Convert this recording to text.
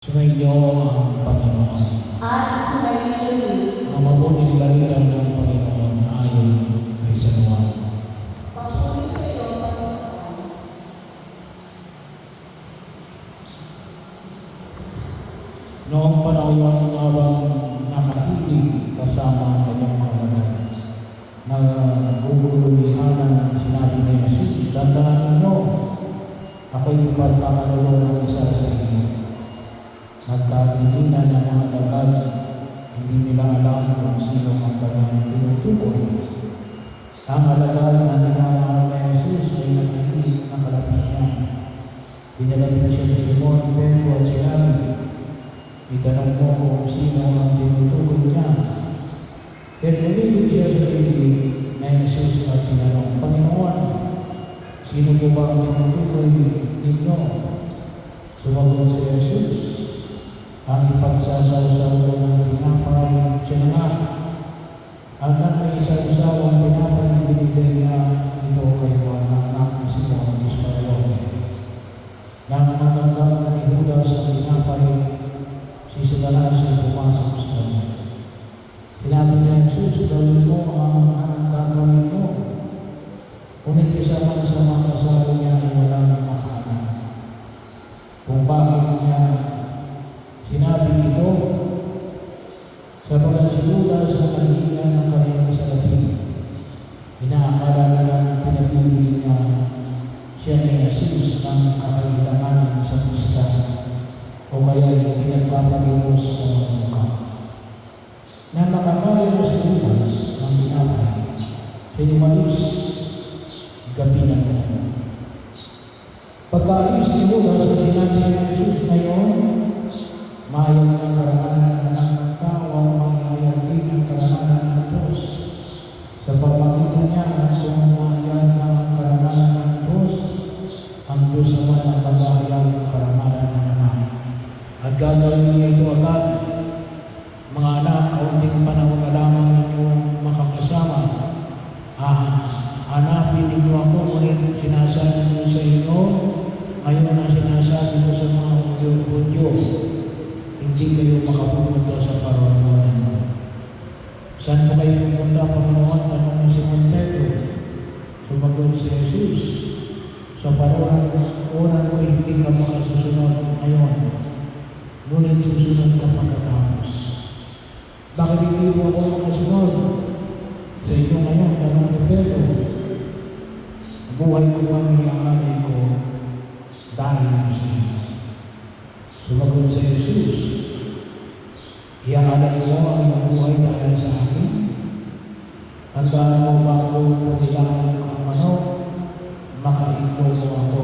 Sumainyo ang Panginoon. At sumainyo rin. Ang mabuting balita ng Panginoon ayon kay San Juan. Papuri sa iyo, Panginoon. Noong panahon habang nakahilig kasama ang kanyang mga laman, naguguluhan sinabi ni Jesus, "Tandaan ninyo, ako'y ipagkakaroon ng isa sa inyo." Nagkatilinan ng mga lagad, hindi nila alam kung sino ang kanyang tinutukoy. Ang alagad na ninamahal na Jesus ay naghihilig na kalapit niya. Pinalapit siya ni Simon Pedro at sinabi, "Itanong mo kung sino ang tinutukoy niya." Pero nalilid siya sa ibig na Jesus at tinanong, "Panginoon, sino po ba ang tinutukoy ninyo?" Sumagot si Jesus, "Ang ipagsasawsaw ng tinapay, siya na nga. Ang may isawsaw ang tinapay na binigay niya ito kay Juan na anak ni Simon Iscariote. Nang matanggap na ni Judas ang tinapay, si Satanas ay pumasok sa kanya. Sinabi niya, "Jesus, gawin mo ang gagawin mo." Ngunit isa man sa mga kasama niya ay walang makaalam kung bakit niya sinabi ito, sapagat si Judas ang naghihilan ng kanyang salapi. Inaakala nila ang pinapili niya siya ni Jesus ng kakailangan sa pista o kaya pinagpapalimos sa mga mukha. Nang nakakaya na si Judas ang tinapay, sinimalis gabi na noon. Pagkaalis ni Judas sa sinabi ni Jesus ngayon, "Mayaw ng karamanan ng tao ang mayayaw din ang karamanan ng Diyos. Sa pamamagitan niya at kung mayayaw ng karamanan ng Diyos, ang Diyos naman ang magayaw ng karamanan ng anak. At gagawin niya ito agad. Mga anak, kaunting panahon na lamang ninyo makakasama. Hanapin ninyo ako, ngunit sinasabi ko sa inyo, ngayon na sinasabi ko sa mga Hudyo, hindi kayo makapupunta sa paroonan ko." "Saan po kayo pupunta, Panginoon?" tanong ni Simon Pedro. Sumagot si Jesus, "Sa paroonan ko hindi ka makasusunod ngayon, ngunit susunod ka pagkatapos." "Bakit hindi mo ako makasunod sa inyo ngayon?" tanong ni Pedro. "Buhay ko ang iaalay ko dahil sa inyo." Sumagot si Jesus, "Iaalay mo ang iyong buhay dahil sa akin? Tandaan mo bago kanilaan ang manok, makaitlo mo ako